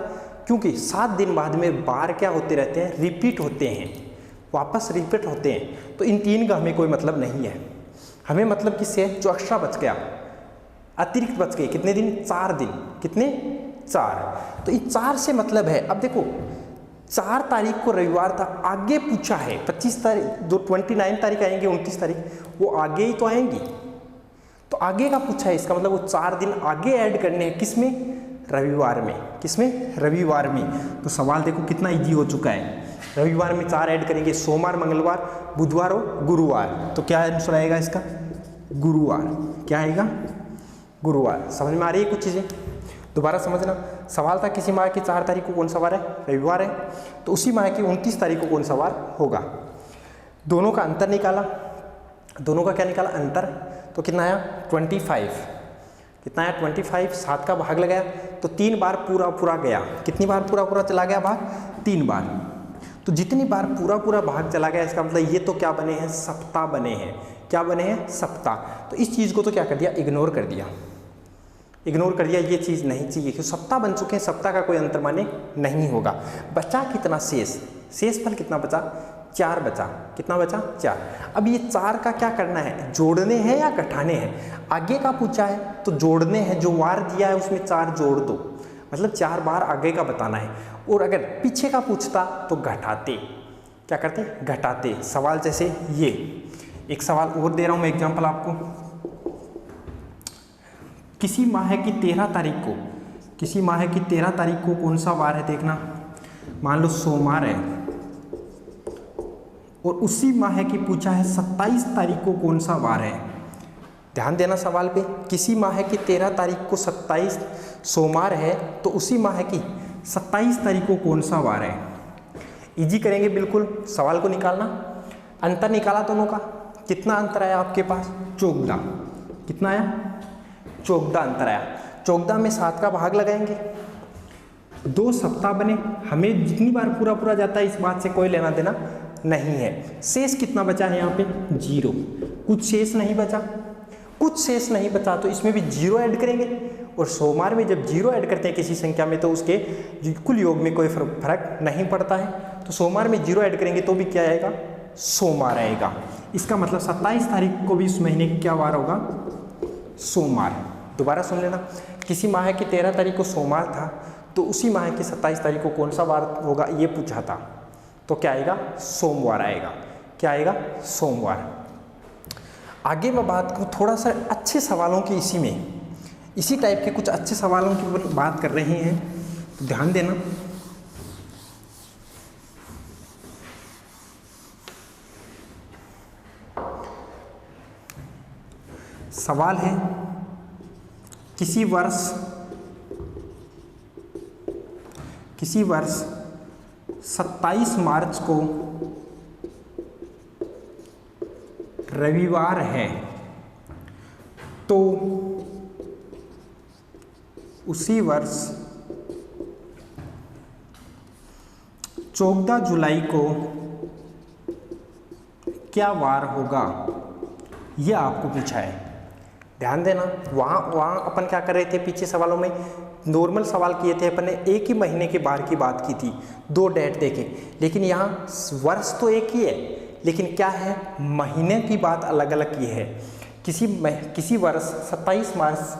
क्योंकि 7 दिन बाद में बार क्या होते रहते हैं? रिपीट होते हैं, वापस रिपीट होते हैं। तो इन 3 का हमें कोई मतलब नहीं है। हमें मतलब किससे? जो एक्स्ट्रा बच गया, अतिरिक्त बच गए, कितने दिन? 4 दिन। कितने? 4। तो इन 4 से मतलब है, अब देखो 4 तारीख को रविवार था, आगे पूछा है 25 तारीख, जो 29 तारीख आएंगे, 29 तारीख, वो आगे ही तो आएंगी। तो आगे का पूछा है, इसका मतलब वो 4 दिन आगे ऐड करने हैं। किसमें? रविवार में। किसमें? रविवार में। तो सवाल देखो कितना इजी हो चुका है। रविवार में 4 ऐड करेंगे, सोमवार, मंगलवार, बुधवार और गुरुवार। तो क्या आंसर आएगा इसका? गुरुवार। क्या आएगा? गुरुवार। समझ में आ रही है कुछ चीज़ें? दोबारा समझना। सवाल था किसी माह की 4 तारीख को कौन सा वार है? रविवार है। तो उसी माह की 29 तारीख को कौन सा वार होगा? दोनों का अंतर निकाला। दोनों का क्या निकाला? अंतर। तो कितना आया? 25। कितना आया? 25। 7 का भाग लगाया तो 3 बार पूरा गया। कितनी बार पूरा चला गया भाग? 3 बार। तो जितनी बार पूरा भाग चला गया, इसका मतलब ये तो क्या बने हैं? सप्ताह बने हैं। क्या बने हैं? सप्ताह। तो इस चीज़ को तो क्या कर दिया? इग्नोर कर दिया। इग्नोर कर दिया, ये चीज़ नहीं चाहिए क्योंकि सप्ताह बन चुके हैं, सप्ताह का कोई अंतर माने नहीं होगा। बचा कितना? शेषफल कितना बचा? 4 बचा। कितना बचा? 4। अब ये 4 का क्या करना है? जोड़ने हैं या घटाने हैं? आगे का पूछा है तो जोड़ने हैं, जो वार दिया है उसमें 4 जोड़ दो, मतलब 4 बार आगे का बताना है। और अगर पीछे का पूछता तो घटाते। क्या करते? घटाते। सवाल जैसे ये एक सवाल और दे रहा हूँ मैं एग्जाम्पल आपको। किसी माह की 13 तारीख को, किसी माह की 13 तारीख को कौन सा वार है? देखना, मान लो सोमवार है। और उसी माह की पूछा है 27 तारीख को कौन सा वार है? ध्यान देना सवाल पे। किसी माह की 13 तारीख को 27 सोमवार है तो उसी माह की 27 तारीख को कौन सा वार है? इजी करेंगे बिल्कुल। सवाल को निकालना, अंतर निकाला दोनों का। कितना अंतर आया आपके पास? 14। कितना आया? 14 अंतर आया। 14 में 7 का भाग लगाएंगे, 2 सप्ताह बने। हमें जितनी बार पूरा जाता है इस बात से कोई लेना देना नहीं है। शेष कितना बचा है यहाँ पे? 0। कुछ शेष नहीं बचा, कुछ शेष नहीं बचा तो इसमें भी 0 ऐड करेंगे। और सोमवार में जब 0 ऐड करते हैं किसी संख्या में तो उसके कुल योग में कोई फर्क नहीं पड़ता है। तो सोमवार में 0 ऐड करेंगे तो भी क्या आएगा? सोमवार आएगा। इसका मतलब 27 तारीख को भी इस महीने क्या वार होगा? सोमवार। दोबारा सुन लेना, किसी माह की 13 तारीख को सोमवार था तो उसी माह की 27 तारीख को कौन सा वार होगा ये पूछा था। तो क्या आएगा? सोमवार आएगा। क्या आएगा? सोमवार। आगे मैं बात करूँ थोड़ा सा अच्छे सवालों की, इसी टाइप के कुछ अच्छे सवालों की ऊपर बात कर रहे हैं, तो ध्यान देना। सवाल है किसी वर्ष 27 मार्च को रविवार है तो उसी वर्ष 14 जुलाई को क्या वार होगा, यह आपको पूछा है। ध्यान देना, वहाँ अपन क्या कर रहे थे, पीछे सवालों में नॉर्मल सवाल किए थे अपन ने, एक ही महीने के बार की बात की थी, 2 डेट देखे, लेकिन यहाँ वर्ष तो एक ही है, लेकिन क्या है, महीने की बात अलग अलग की है। किसी वर्ष 27 मार्च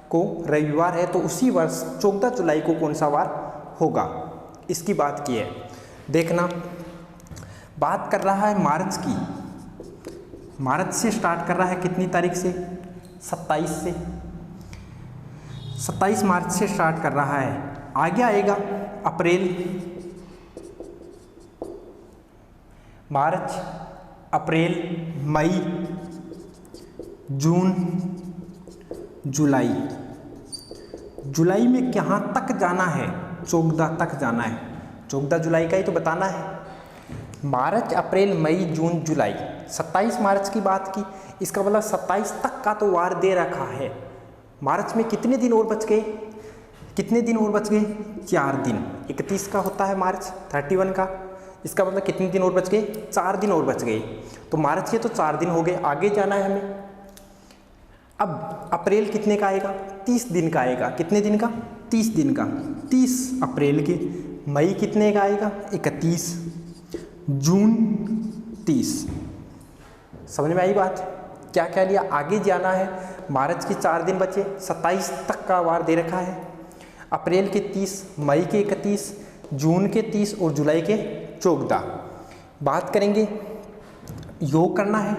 को रविवार है तो उसी वर्ष 14 जुलाई को कौन सा वार होगा, इसकी बात की है। देखना, बात कर रहा है मार्च की, मार्च से स्टार्ट कर रहा है, कितनी तारीख से, 27 से, 27 मार्च से स्टार्ट कर रहा है। आगे आएगा अप्रैल, मार्च, अप्रैल, मई, जून, जुलाई। जुलाई में कहाँ तक जाना है, 14 तक जाना है, 14 जुलाई का ही तो बताना है। मार्च, अप्रैल, मई, जून, जुलाई, 27 मार्च की बात की, इसका मतलब 27 तक का तो वार दे रखा है। मार्च में कितने दिन और बच गए, 4 दिन, 31 का होता है मार्च, 31 का, इसका मतलब कितने दिन और बच गए, 4 दिन और बच गए। तो मार्च के तो 4 दिन हो गए, आगे जाना है हमें। अब अप्रैल कितने का आएगा, 30 दिन का आएगा, कितने दिन का, 30 दिन का, 30 अप्रैल के। मई कितने का आएगा, 31, जून 30। समझ में आई बात, क्या क्या लिया, आगे जाना है। मार्च के 4 दिन बचे, 27 तक का वार दे रखा है, अप्रैल के 30, मई के 31, जून के 30 और जुलाई के 14। बात करेंगे, योग करना है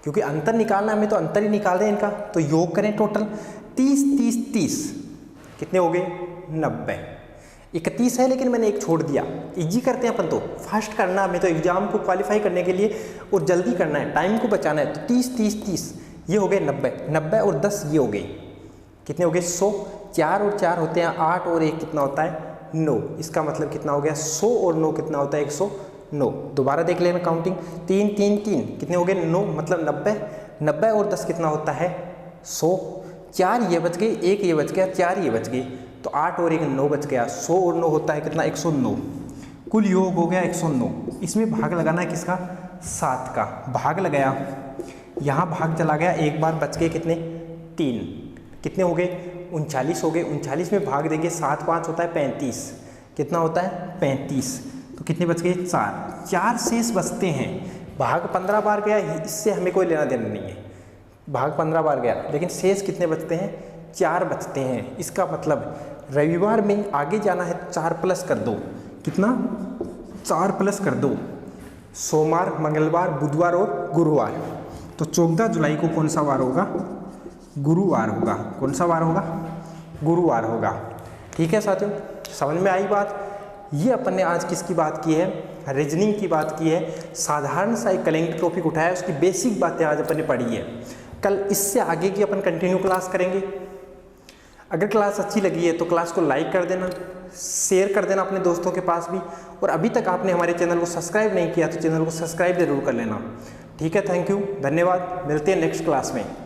क्योंकि अंतर निकालना है, हमें तो अंतर ही निकाल रहे हैं इनका, तो योग करें। टोटल 30 30 30 कितने हो गए, 90। 31 है लेकिन मैंने एक छोड़ दिया, इजी करते हैं अपन, तो फास्ट करना हमें, तो एग्जाम को क्वालिफाई करने के लिए और जल्दी करना है, टाइम को बचाना है। तो 30 30 30 ये हो गए 90, 90 और 10 ये हो गए, कितने हो गए, 100। 4 और 4 होते हैं 8 और 1 कितना होता है, 9। इसका मतलब कितना हो गया, 100 और 9 कितना होता है, 109। दोबारा देख लेना काउंटिंग, 3 3 3 कितने हो गए, 9, मतलब 90। 90 और 10 कितना होता है, 100। 4 ये बच गए, 1 ये बच गया, 4 ये बच गए, तो 8 और 1 9 बच गया। 100 और 9 होता है कितना, 109। कुल योग हो गया 109। इसमें भाग लगाना है किसका, 7 का। भाग लगाया, यहाँ भाग चला गया, एक बार बच गए कितने, 3, कितने हो गए, 39 हो गए। 39 में भाग देंगे, 7 5 होता है 35, कितना होता है 35, तो कितने बच गए, 4। 4 शेष बचते हैं। भाग 15 बार गया, इससे हमें कोई लेना देना नहीं है, भाग 15 बार गया, लेकिन शेष कितने बचते हैं, 4 बचते हैं। इसका मतलब रविवार में आगे जाना है, 4 प्लस कर दो, कितना, 4 प्लस कर दो, सोमवार, मंगलवार, बुधवार और गुरुवार। तो 14 जुलाई को कौन सा वार होगा, गुरुवार होगा। कौन सा वार होगा, गुरुवार होगा। ठीक है साथियों, समझ में आई बात। ये अपन ने आज किसकी बात की है, रीजनिंग की बात की है। साधारण सा एक करेंट टॉपिक उठाया, उसकी बेसिक बातें आज अपन ने पढ़ी है। कल इससे आगे की अपन कंटिन्यू क्लास करेंगे। अगर क्लास अच्छी लगी है तो क्लास को लाइक कर देना, शेयर कर देना अपने दोस्तों के पास भी, और अभी तक आपने हमारे चैनल को सब्सक्राइब नहीं किया तो चैनल को सब्सक्राइब जरूर कर लेना। ठीक है, थैंक यू, धन्यवाद, मिलते हैं नेक्स्ट क्लास में।